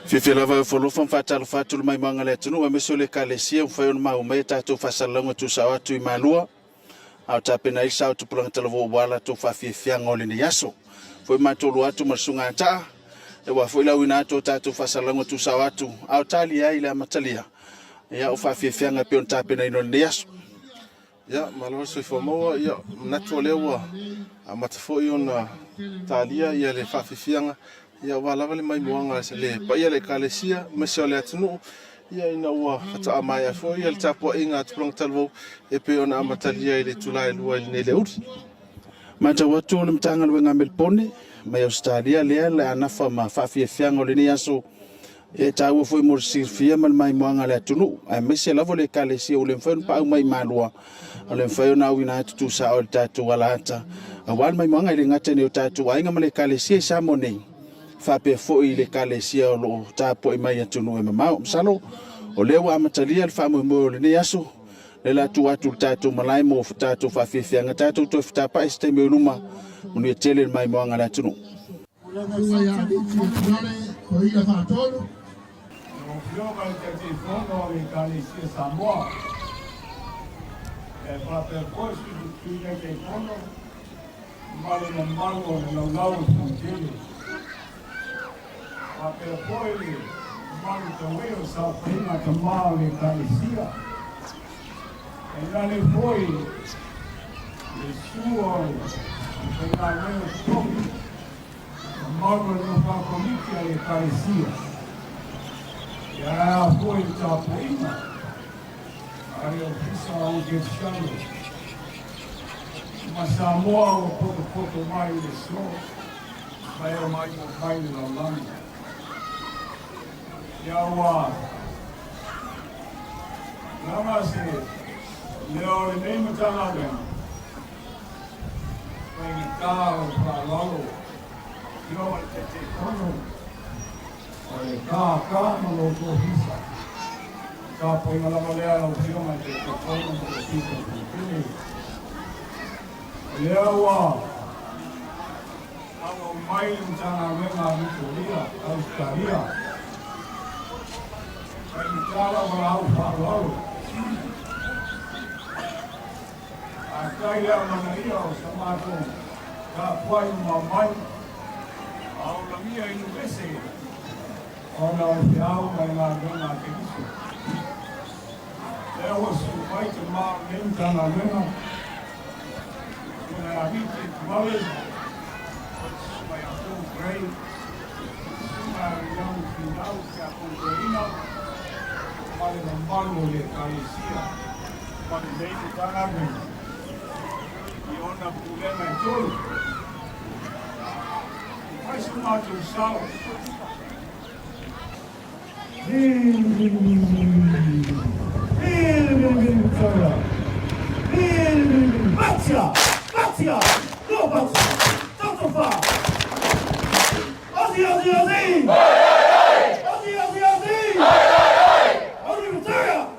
Fifilava folofa mfatalo fatulu mai manga le tunu ameso le kalesia mfayon maume tatu fasalanga tu sawatu Malua au tapena isa tu pulang telvo wala tu Faafiafiaga ole ni yaso foi matulu watu masunga ta e wa foi la winato tatu fasalanga tu sawatu au talia ile matalia ya Faafiafiaga pe on tapena ino ni yaso ya Malua so Samoa ya natulewa amatafo yona talia ya le Faafiafiaga ya wala vale mai moanga le pa ya le kalesia mesole atunu ya ina wa fata amaya fo ya tapo inga tulang talvo e pe ona amatalia ile tulai lua ne le ut mata watu le mtanga le ngamel pone mai Australia le la anafa ma Faafiafiaga ole ni yaso e tawo foi morsifia mal mai moanga le atunu a mesele vo le kalesia ole mfen pa mai Malua ole mfen na wina tu sa o tatu wala ata wal mai moanga ile ngate ne tatu ainga male kalesia sa monei Fape foi le kalesia o lo tapo e mai atunu e mamau msalo o lewa amatalia le famo mo le yaso le la tu atu tatu malai mo tatu Faafiafiaga tatu to fitapa este me luma uni tele mai mo ngala tunu Samoa Pero poi manca weo sa prima tomare calesia e dale poi le suo per la meno topi manca non fa comiti alle calesia e era poi sa prima avevo visto anche scialo ma Samoa un poco mai le suo ma era mai la landa Yawa Namase Leo le name tanaga When Kao Palalo Yo te kono Ole ka no to hisa Ka po na la malea la opción de que kono no hisa Yawa Amo mai tanaga na Vitoria Australia Cara mau falou. Acá ya manaria o samato. Ka pai mamai. Au la mia inuvese. Ona o fiao mai na gana que isso. There was a fight ma nenta na gana. Kuna habite male. Mai a full grade. Uma reunião final que a concorrina Vale mamalo le calesia, vale leite taname, e ona problema é todo. Faz mato sal. Batia, no batia, tanto faz. Ozzy. Vitoria!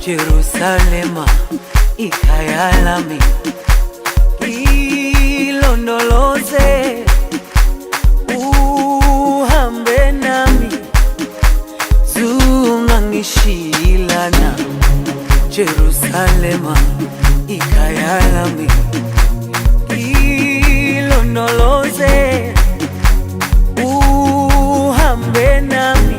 Jerusalema ikayalami ilondoloze uhambe nami zungangishilana Jerusalema ikayalami ilondoloze uhambe nami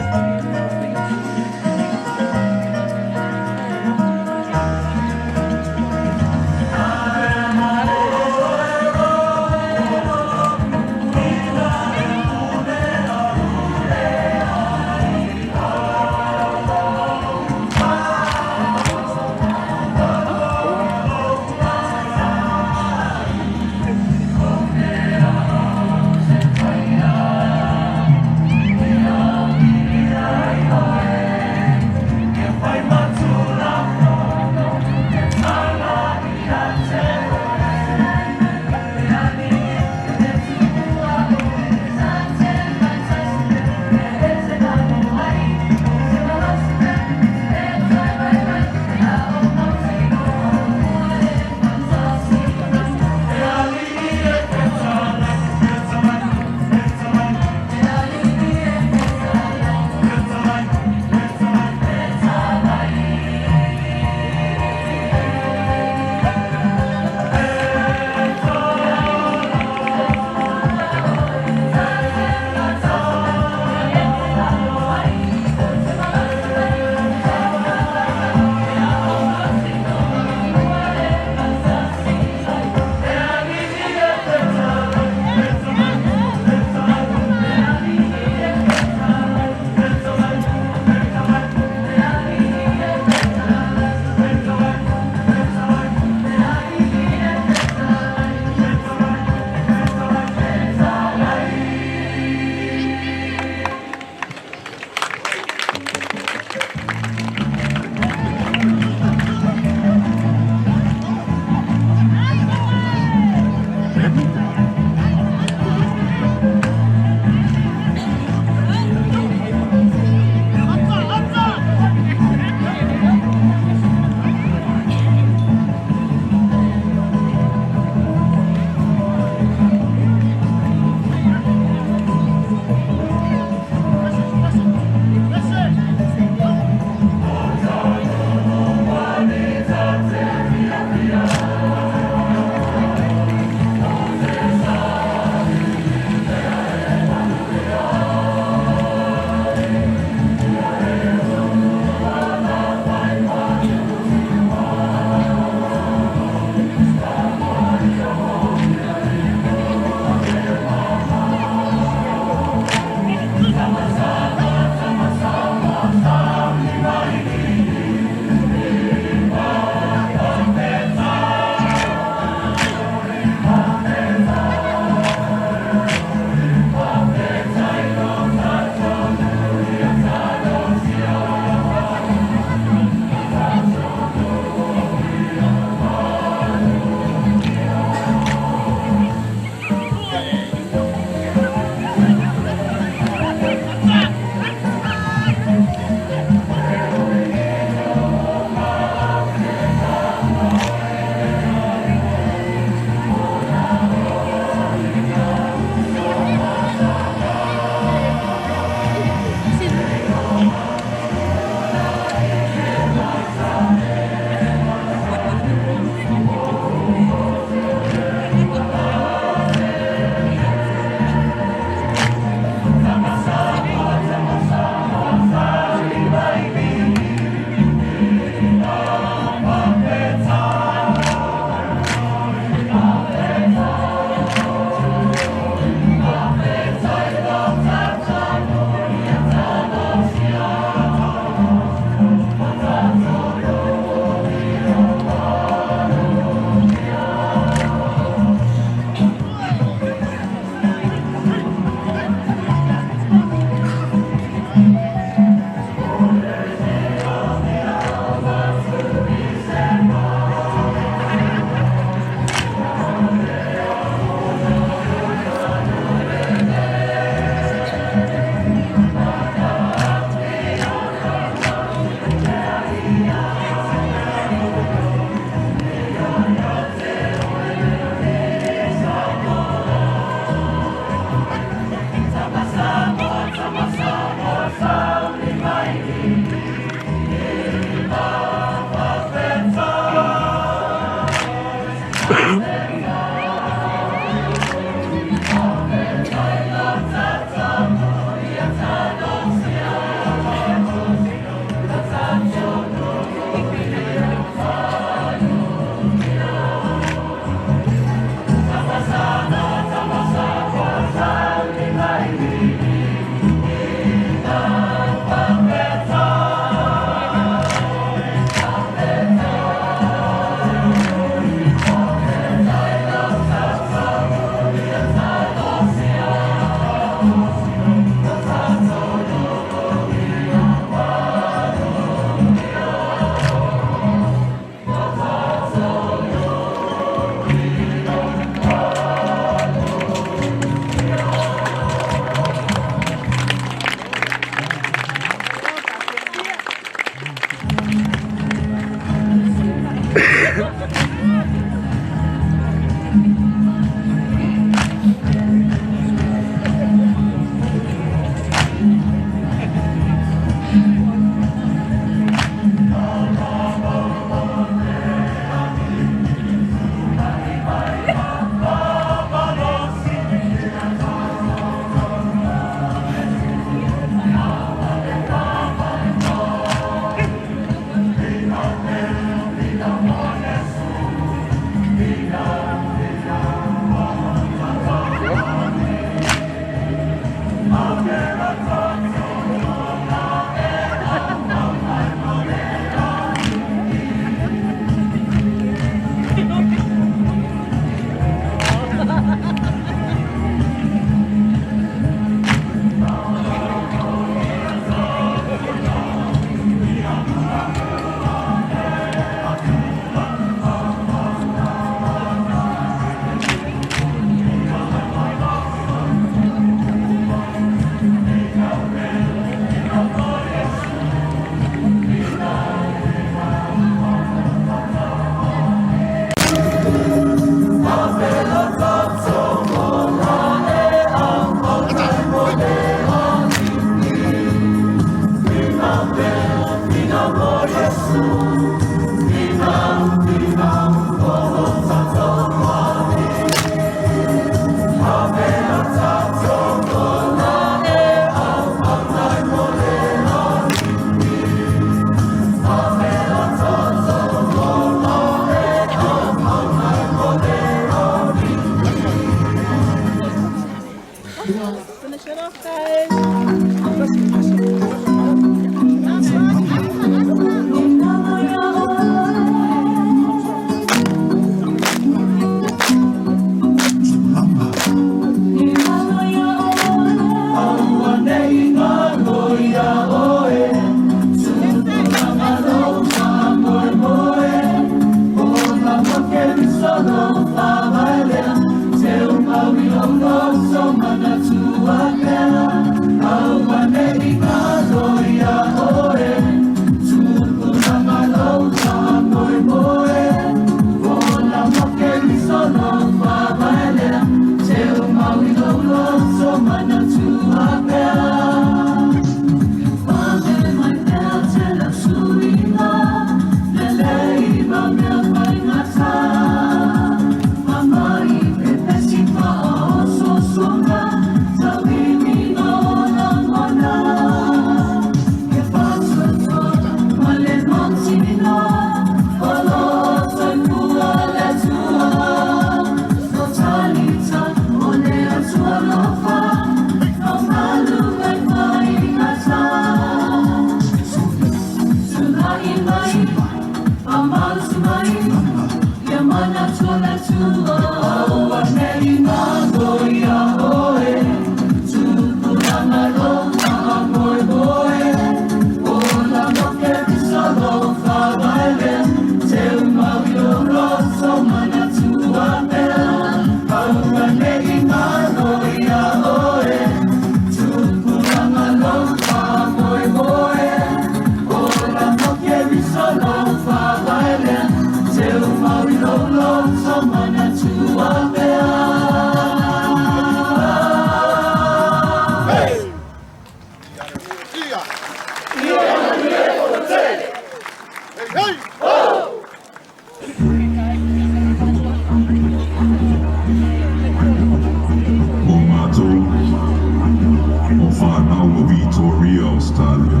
Vitoria, Australia.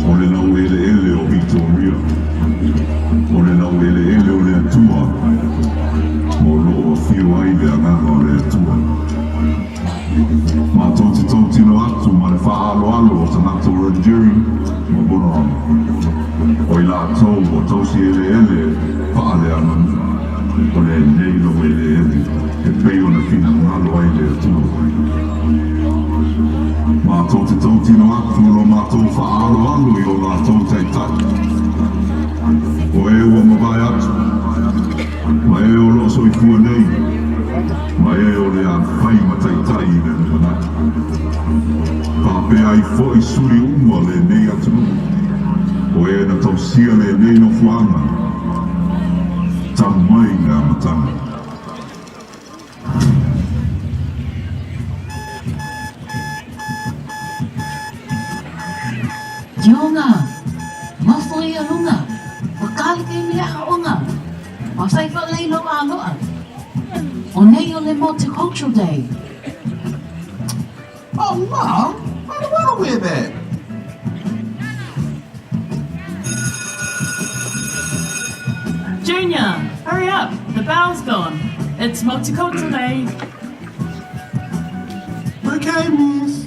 Ole na wele ele o Vitoria. Ole na wele ele o le tua. Molo o fio ai le anganga o le tua. Ma toti no atu ma le whaalo alo o tanato rangeri ma bono amo. O ila tau o tausi ele whaale ananga. O le nei lo wele ele. E pei o na fina ngalo ai le tua. Mātou te tautino atu no mātou whaaro anu i o mātou teitai. O e ua mawai atu, ma e o loso i fua nei, ma e o le an whai ma teitai i le nuanai. Pāpea i fo i suri uma le nei atu, o e na tausia le nei no fuanga, tamu mai ngā matanga. Yonga, mafoi alunga, wakali kay miaka onga, masay fa lay lo aloa. Onay o le Multicultural Day. Oh, Mom, I don't want to wear that. Junior, hurry up, the bell's gone. It's Multicultural Day. Okay. day, miss.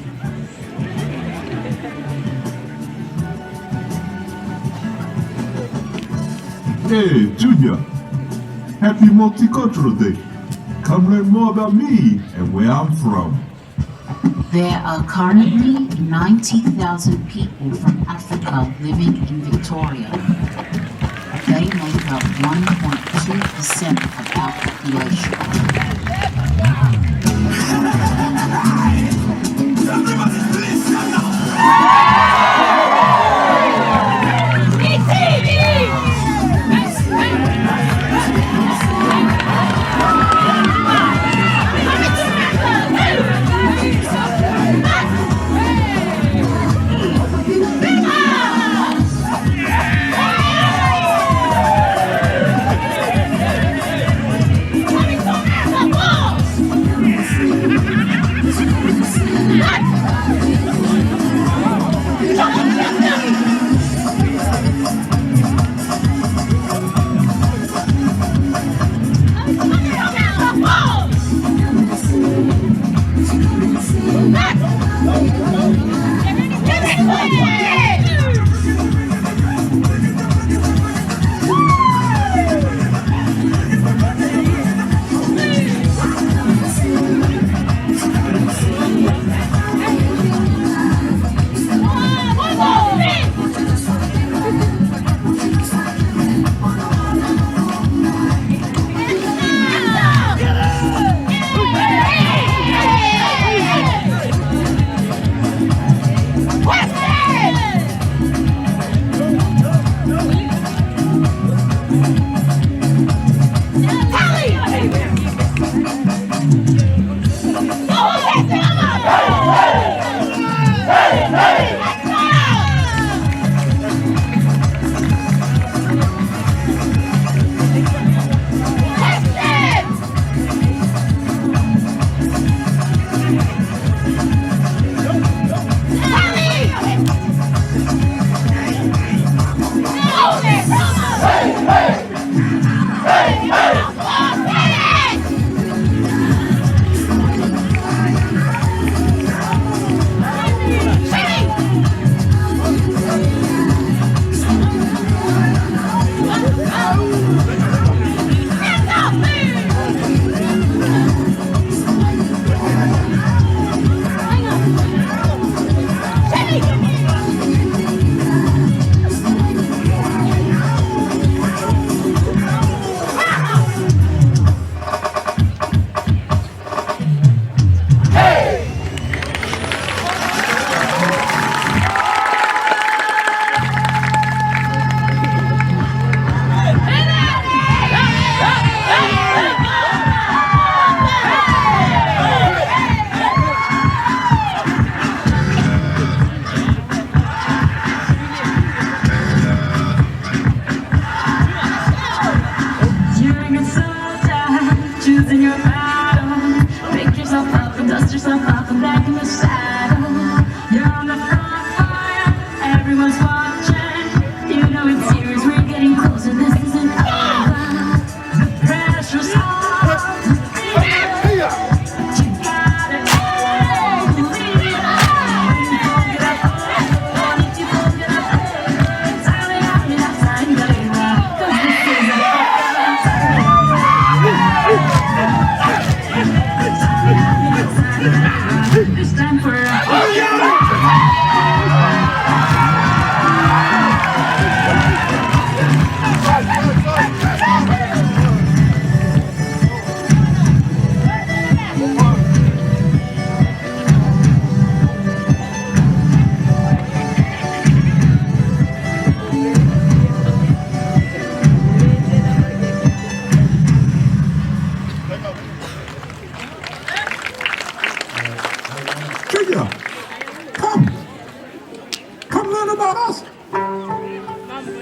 Hey, Junior. Happy Multicultural Day. Come learn more about me and where I'm from. There are currently 90,000 people from Africa living in Victoria. They make up 1.2% of our population.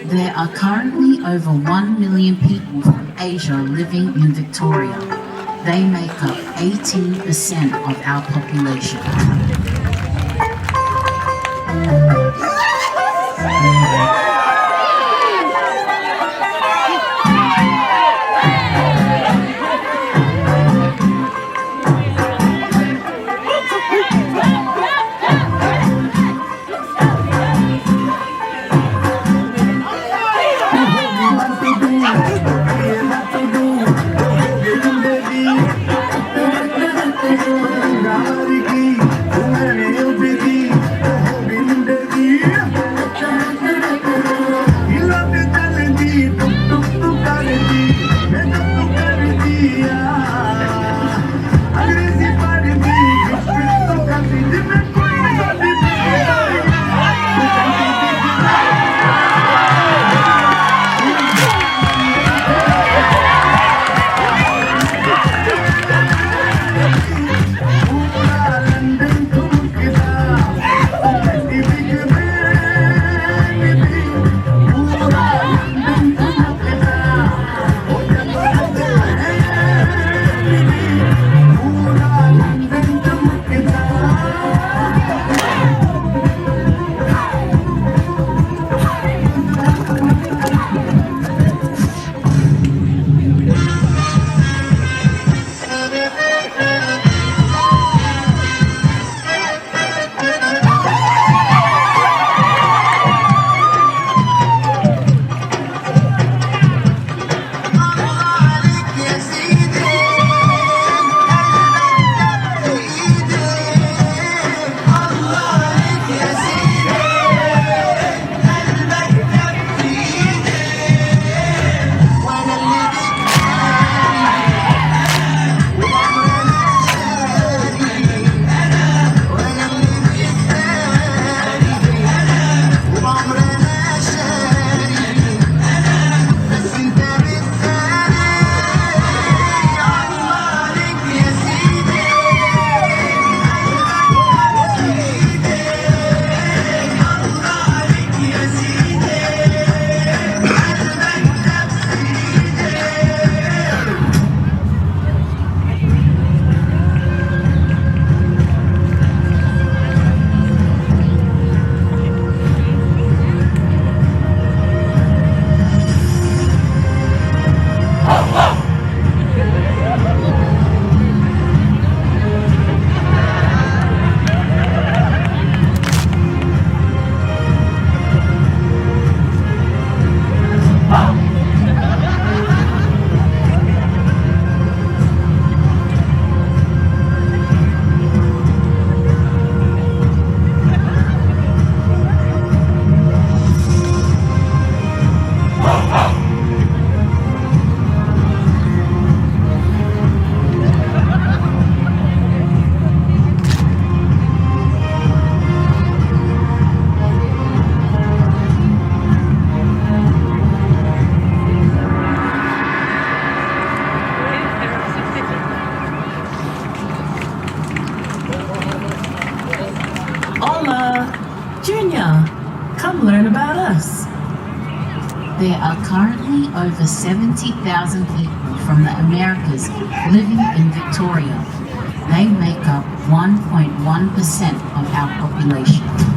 There are currently over 1 million people from Asia living in Victoria. They make up 18% of our population. Hola! Junior, come learn about us. There are currently over 70,000 people from the Americas living in Victoria. They make up 1.1% of our population.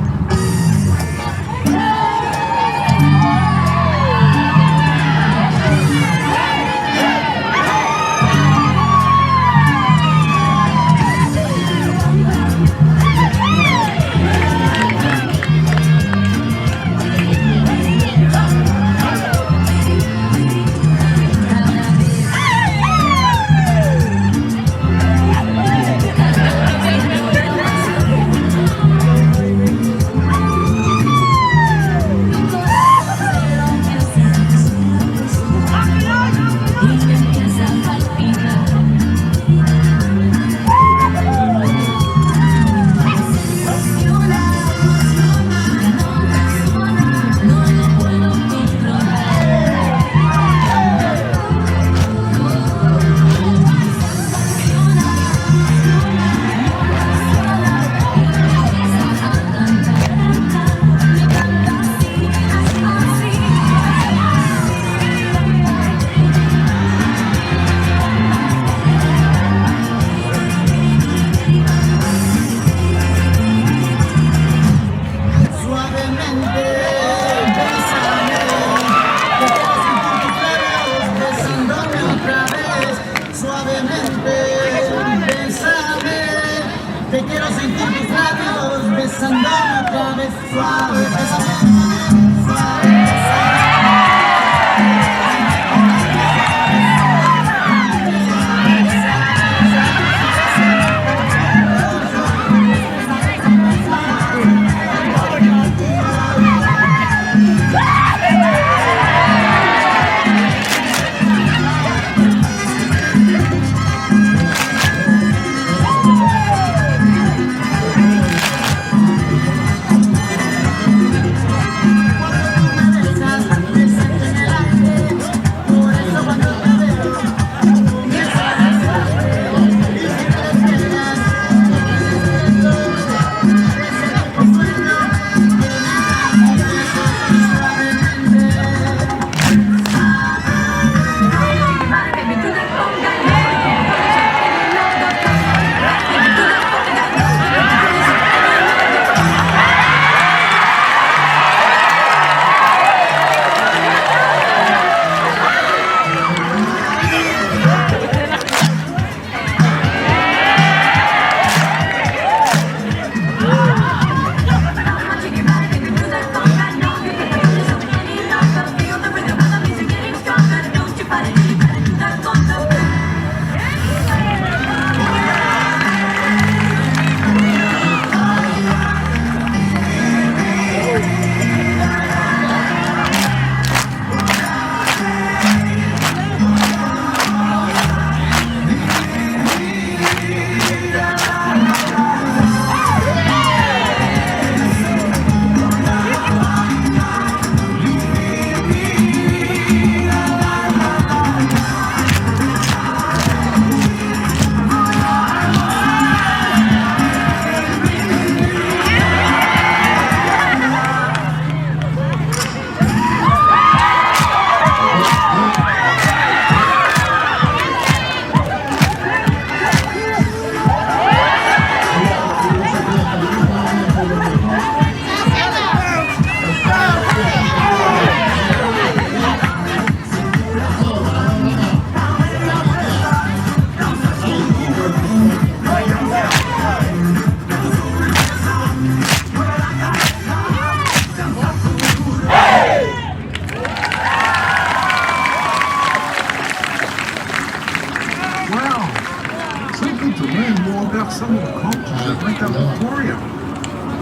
some of the cultures that make up Vitoria.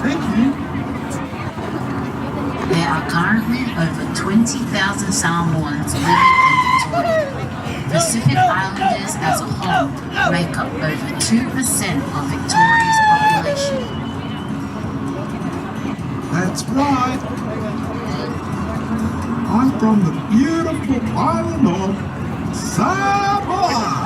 Thank you. There are currently over 20,000 Samoans living in Vitoria. Pacific Islanders as a whole make up over 2% of Victoria's population. That's right. I'm from the beautiful island of Samoa.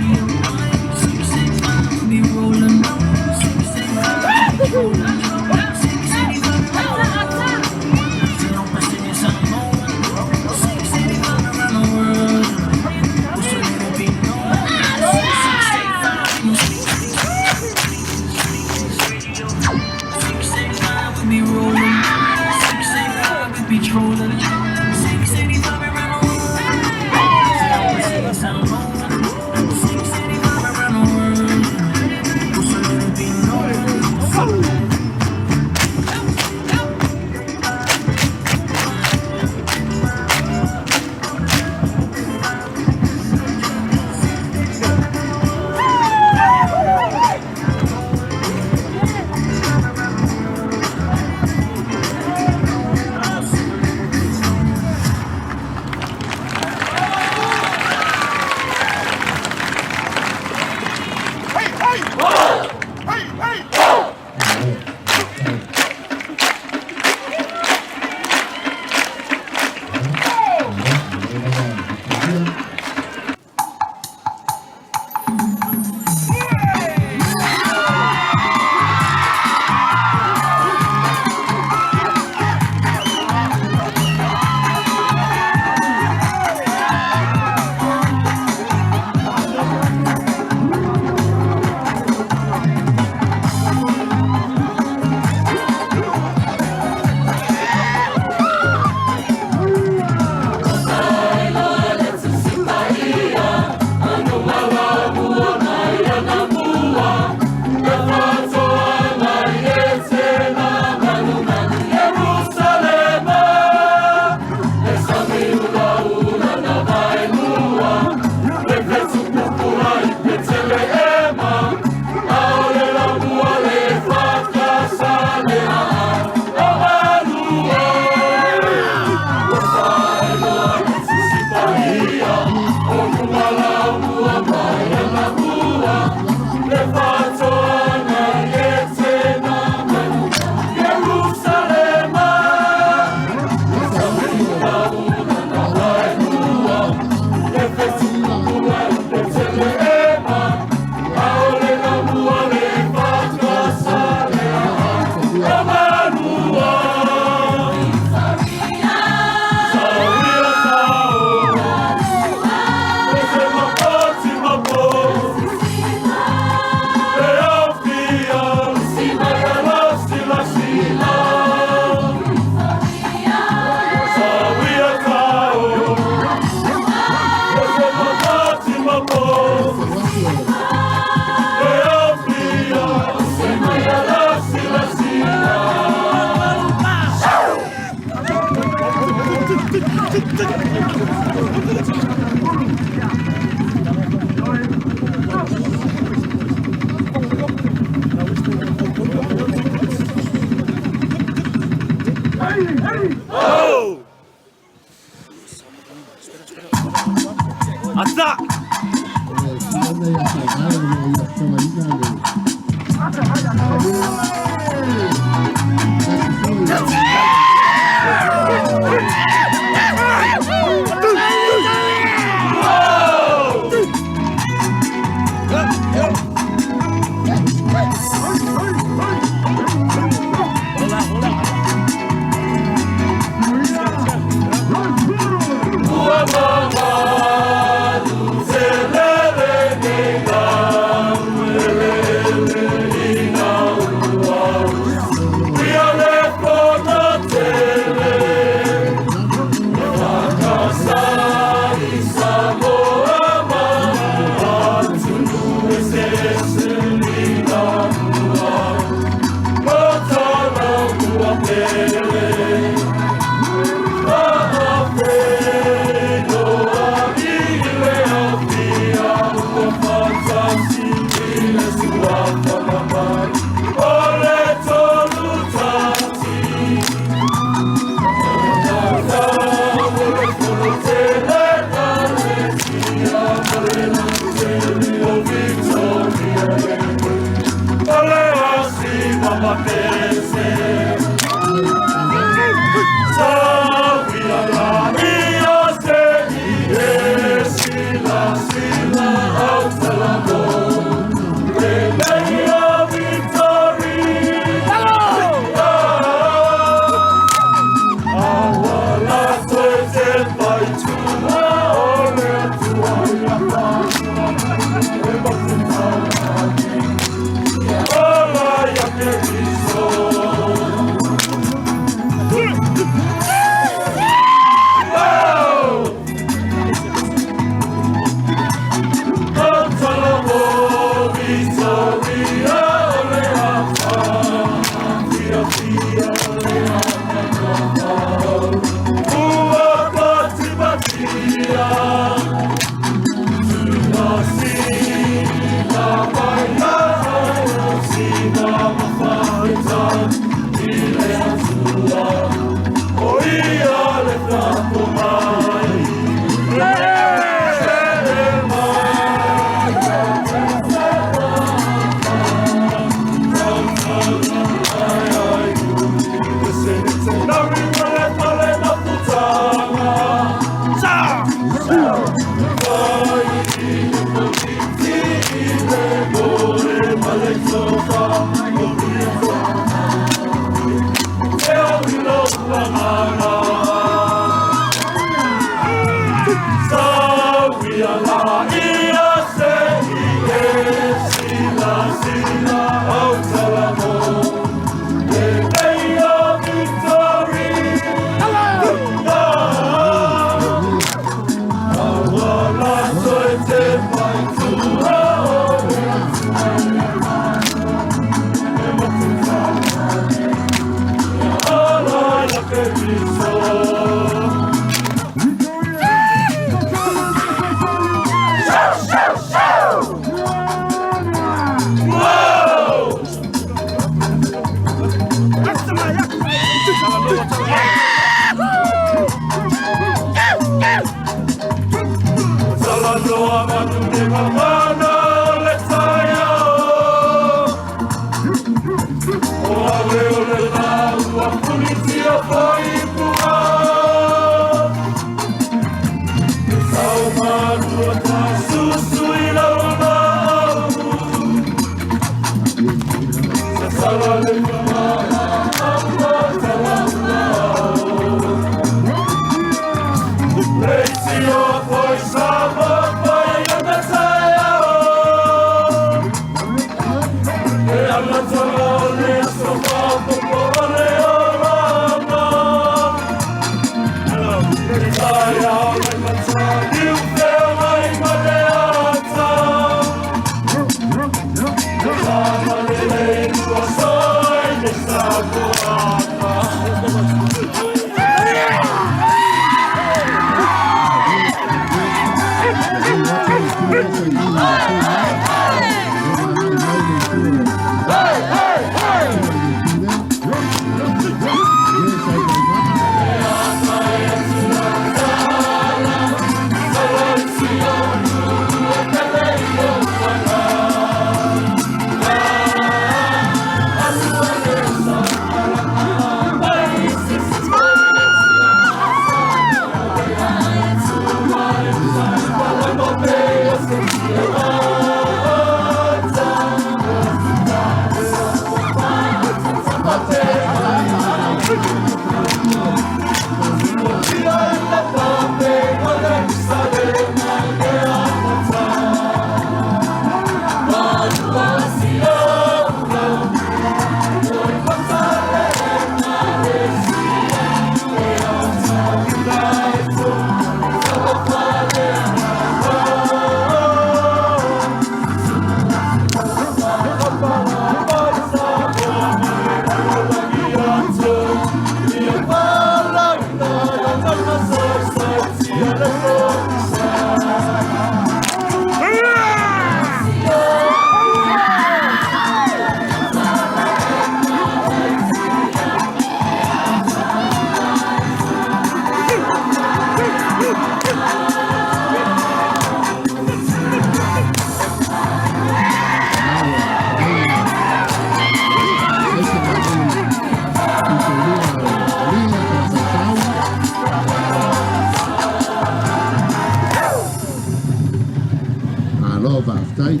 Malo Baftai.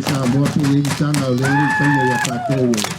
Samoa pili sana leo kwenye ya pato.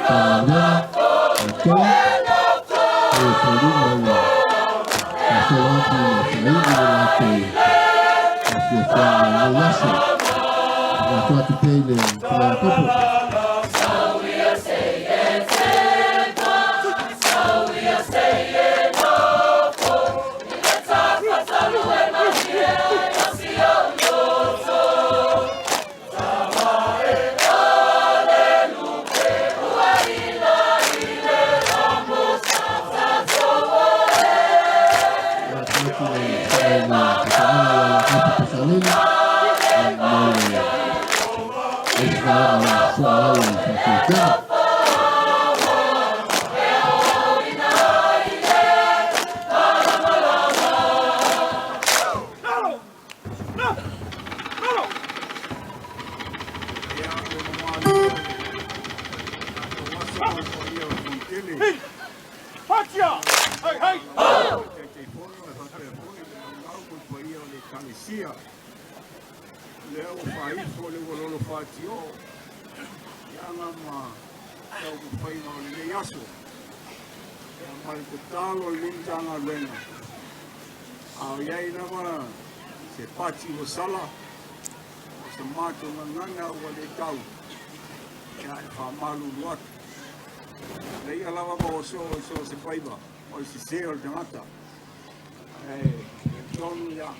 Faafiafiaga Sala, se mato manana wale tau, ya famalu luat. Lei alava mo so se paiba, o se seo de mata. Tonu ya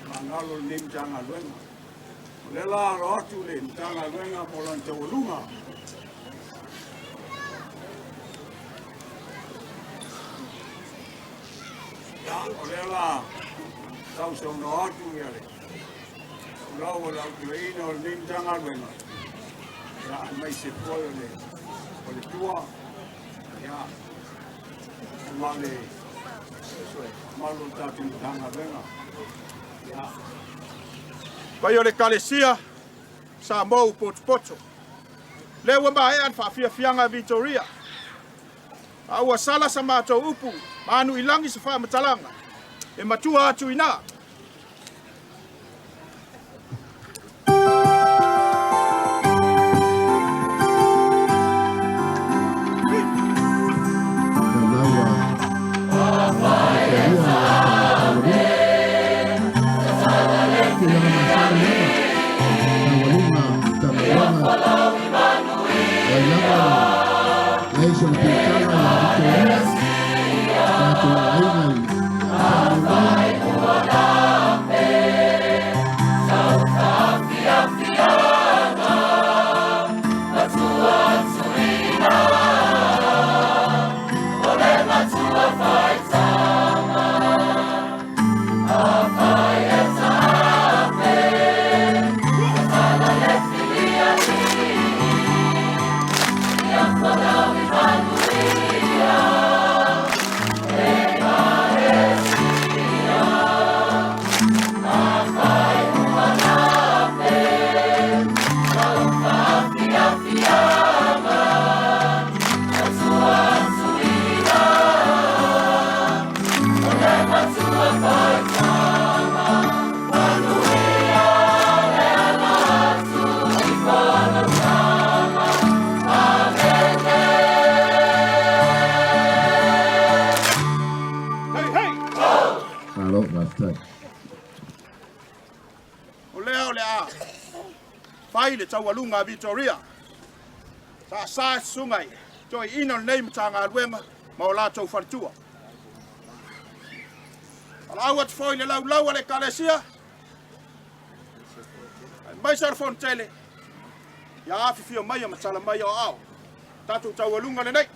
manalo lim janga luenga. Lela rotu lim janga luenga molante olunga. Ya olela tau so no atu yale. Lawa la Ukraina o lim janga luenga. Ya mai se foi ole tua. Ya male malu tatu janga luenga. Ya Vai ole kalesia Samoa potpoto. Lewa mai an Faafiafiaga Vitoria. Aua sala sa matou upu, manu ilangi sa whaamatalaga. E matua atu ina. Faile taualunga Vitoria. Sa sungai. Toi ina nei mtanga luenga maola tau fartua. Alawat foile lau ale kalesia. Mai sar Fonotele. Ya afifio mai matala mai au. Tatu taualunga nei.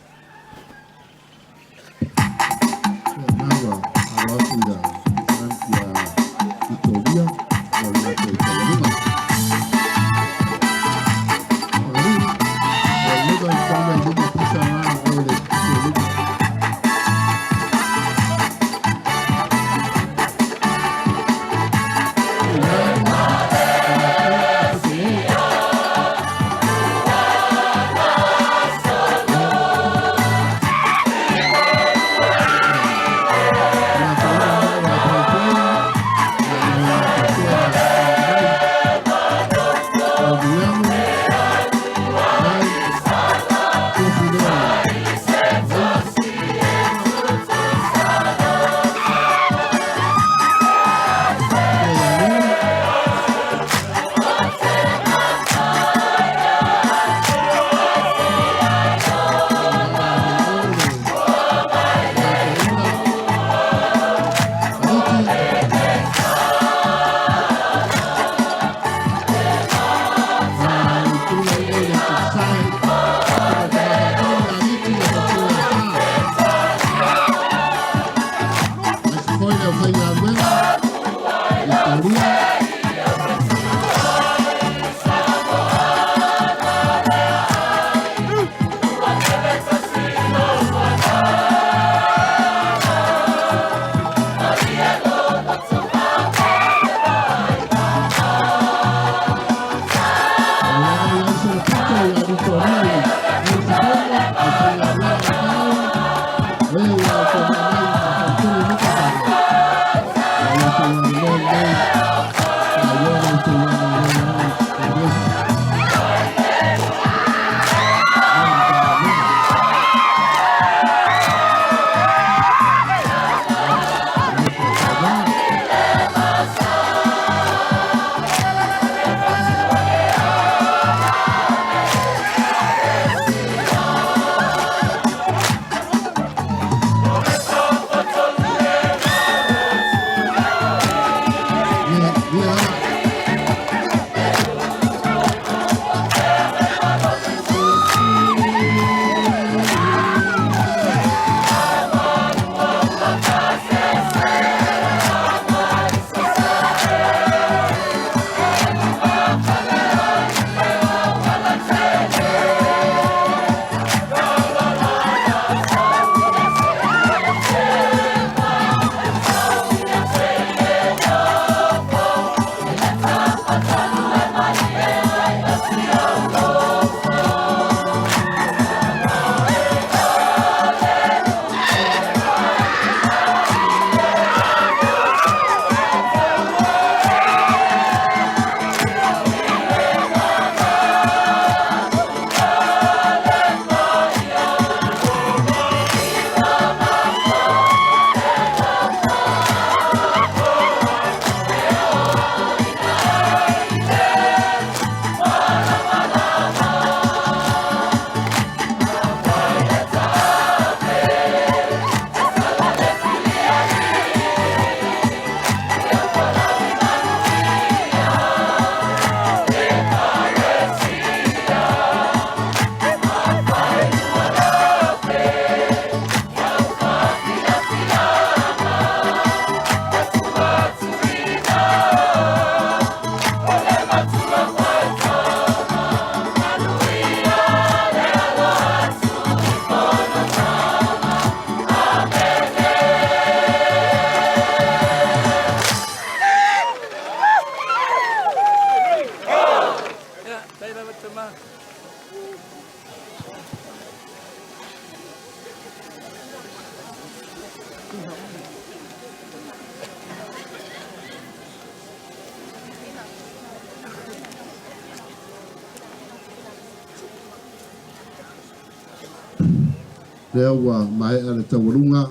Leo wa mai ana taurunga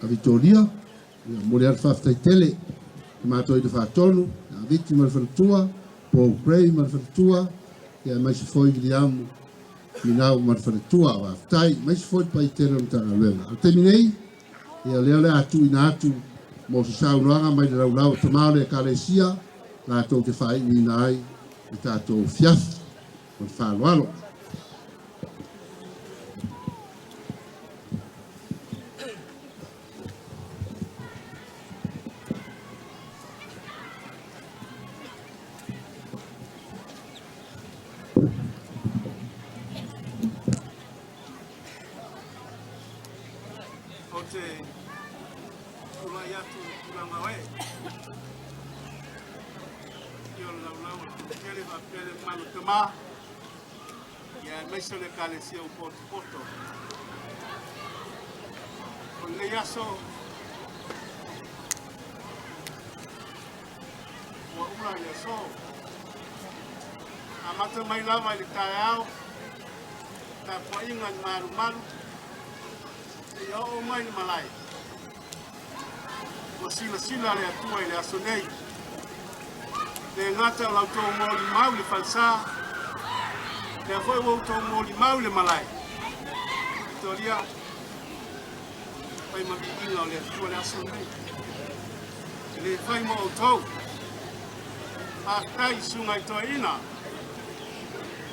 a Vitoria, mori al Faafiafiaga, mato i fa tonu, a vítima fa tua, po pray ma fa tua, ya mai se foi diam minau ma fa tua wa tai mai se foi pai tero ta lena. Terminei ya leo atu ina atu mo se sa uanga mai de lau tamale kalesia la to te fai ni nai ta to fiaf con fa lo. Missionary Committee o Porto. O le yaso o ura yaso amata mai lava le taiao ta poinga maru e o mai malai o sila le atua le aso nei le ngata la to mo mau le falsa le foi o to mo mau le malai Vitoria pai ma binga le atua le aso nei le fai mo to a kai sunga to ina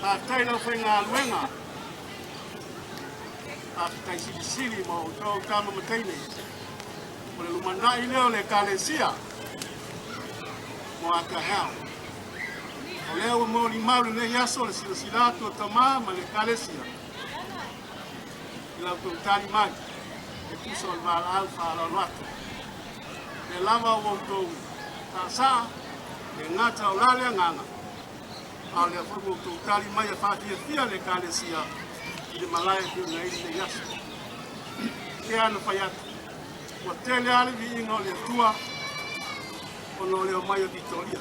a kai lo fai ngā luenga a kai sili mo to kama mataine o le lumanai leo le kalesia mo a kahau o leo mo ni mau le yaso le sila to tama ma le kalesia ila to tani mai e puso al mal alfa al rato le lava o to ta sa le ngata o lale nganga a le fumo to tali mai a Faafiafiaga le kalesia i le malai tu nei le yaso e ana faiat o tele ale vi ingo le tua o no le mai o Vitoria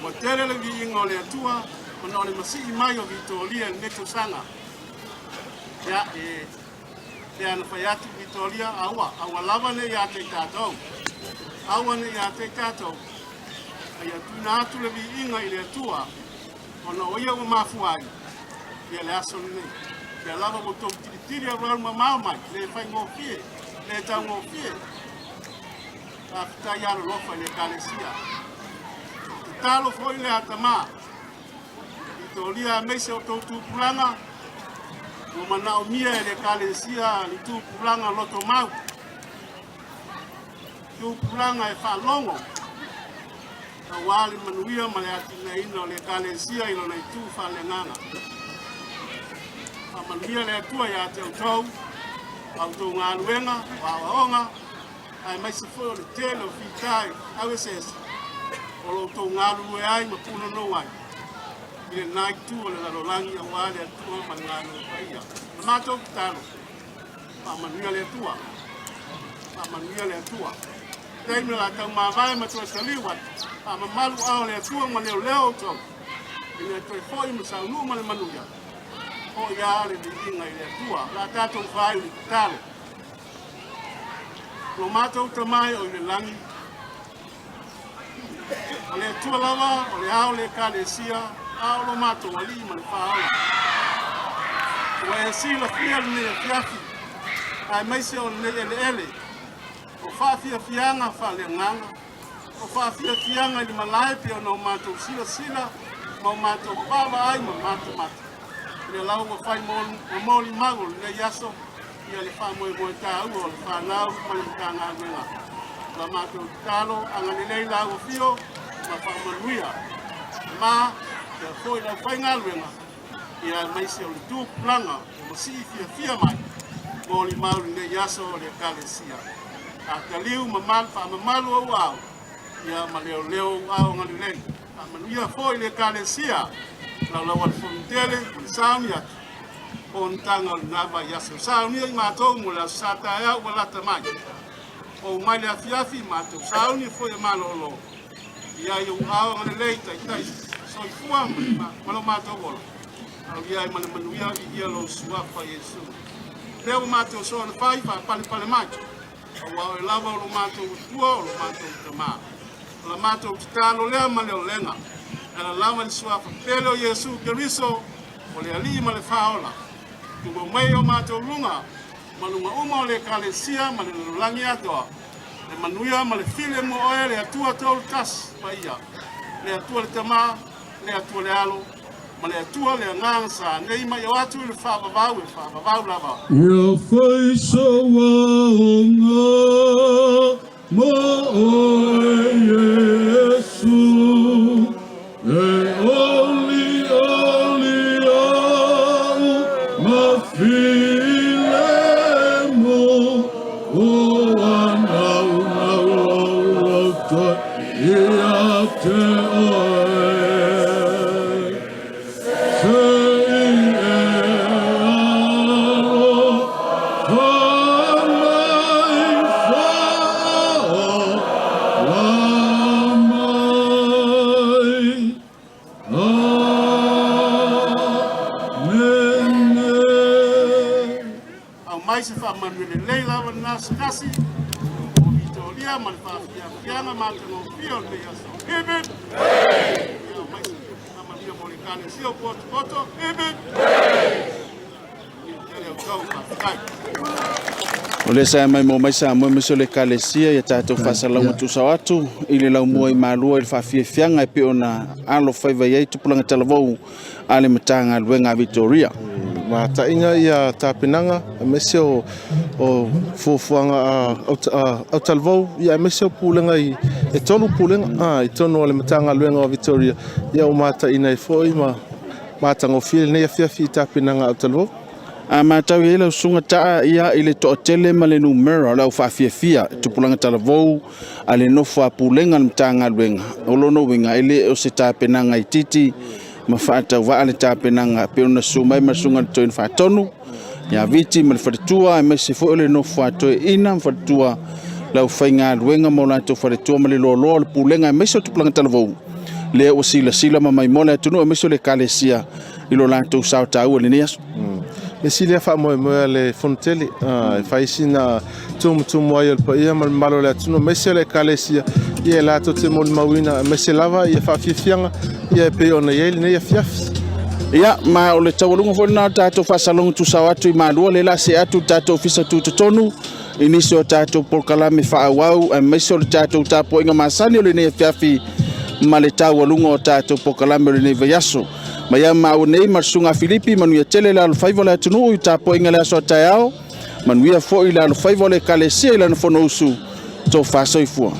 o tele le vi ingo le tua o no le masi mai o Vitoria le neto sanga ya e ana faiat Vitoria awa lava ne ya te tatou awane ya te tatou ai tuna atu le viinga i le atua ona oia o mafuai ia le aso nei ia lava mo tau tiritiri a rau mamai le fai ngofie le tau ngofie a fitai aro lofa le kalesia talo foi le atama Vitoria meise o tau tupulanga o manao mia le kalesia li tupulanga loto mau tupulanga e whalongo a wale manuia ma le atina ina o le kalesia ilo nei tu whale nganga a manuia le atua ia te utau au tau ngā luenga wawaonga ai mai se fo le tele o fitai au eses o lo tau ngā lue ai ma puna no ai i le nai tu o le lalolangi a wale atua ma ngā lue paia na mātou kitalo a manuia le atua Taimi la tau mawai ma tua saliwat, a mamalu ao le atua ma leo tau. Ina toi hoi ma saunu ma le manuia. Ho ia le vinga i le atua, la tatou whai li kutale. Lo mātou tamai o le langi. O le atua lava, o le ao le kalesia, ao lo mātou ali ma le whaala. O e sila fia le ne fiafi, ai maise o le ele. O Faafiafiaga whaleanganga, o Faafiafiaga i malai pia no mātou sila, ma mātou pawa ai ma mātou mata. Le lau wa whai moli mago le yaso, ia le whamoe tāu o le whanau ma le mkanga wenga. La mātou talo, anga le lei lau fio, ma whamanuia. Ma, ia whoi lau whai ngā wenga, ia maise o le tūplanga, o masi fia mai, moli mauri le yaso o le kalesia. A taliu mamalu au ia ma leo au ngalilei a manuia foi le kalesia la Fonotele le saumi atu on tanga nava yaso sa ni mato mula sata ya wala tamai o mai la fiafi mato sa ni foi malolo ia eu ao ngale leita tai so fuam malo mato bolo au ia mana manuia ia lo sua fa yesu leo mato so na fai fa pale mai au lava lo mato tua lo mato tama lo mato talo le maleo lenga ala lava sua fa pelo yesu keriso o le ali male faola tubo mai o mato lunga malunga uma le kalesia male langi atoa le manuia male file mo oe le atua tol tas paia le atua le tama le atua le alo male atua le ngansa nei mai o atu le fa vavau lava eu fui so wanga mo oe Yesu only ma file mo o se fa manuele leila nas nasi o Vitoria mal Faafiafiaga matano fio le aso EFKS ya mai se manuia molikane sio poto EFKS o le sa mai mo mai sa mo meso le kalesia ia tatou fasalau tusau atu i le laumua i Malua i le Faafiafiaga e pe ona alo faiva iai tupulaga talavou a le mataga aluega a Vitoria ma tainga ia tapinanga mese o fuafuanga au talvou ia mese pulenga i e tolu pulenga i tono le matanga luenga o Vitoria ia o mata ina i foi ma tango fil nei fiafi tapinanga au talvou a matau i le sunga taa ia i le to'atele ma le numero lau Faafiafia tupulanga talavou a le nofa pulenga le matanga luenga o lono winga i le o se tapinanga i titi ma fata wa ale tapenanga pe ona sumai ma sunga toe fatonu ya viti ma fatua ma se fo le no fato ina fatua la fainga luenga mo la to fatua ma le lolo le pulenga ma so tuplanga talvo le o sila ma mai mola tunu ma so le kalesia i lo la to sauta o le nias le sila fa mo le Fonotele faisina tum ai pa ia ma malo le tunu ma so le kalesia ia la to te mo mawina ma se lava ia Faafiafiaga ia pe ona ia nei fiafi ia ma o le tawalunga fo na tatou fasalonga tusau atu i Malua le la se atu tatou fisa tutotonu iniso tatou porkalame faawau e meso le tatou tapoinga masani o le nei fiafi ma le tawalunga o tatou porkalame o le nei vayaso ma ia ma o nei marsunga Filipi manuia tele la alfaiva le atunu i tapoinga le aso taiao manuia fo i la alfaiva le kalesia i la fono usu to fasoifua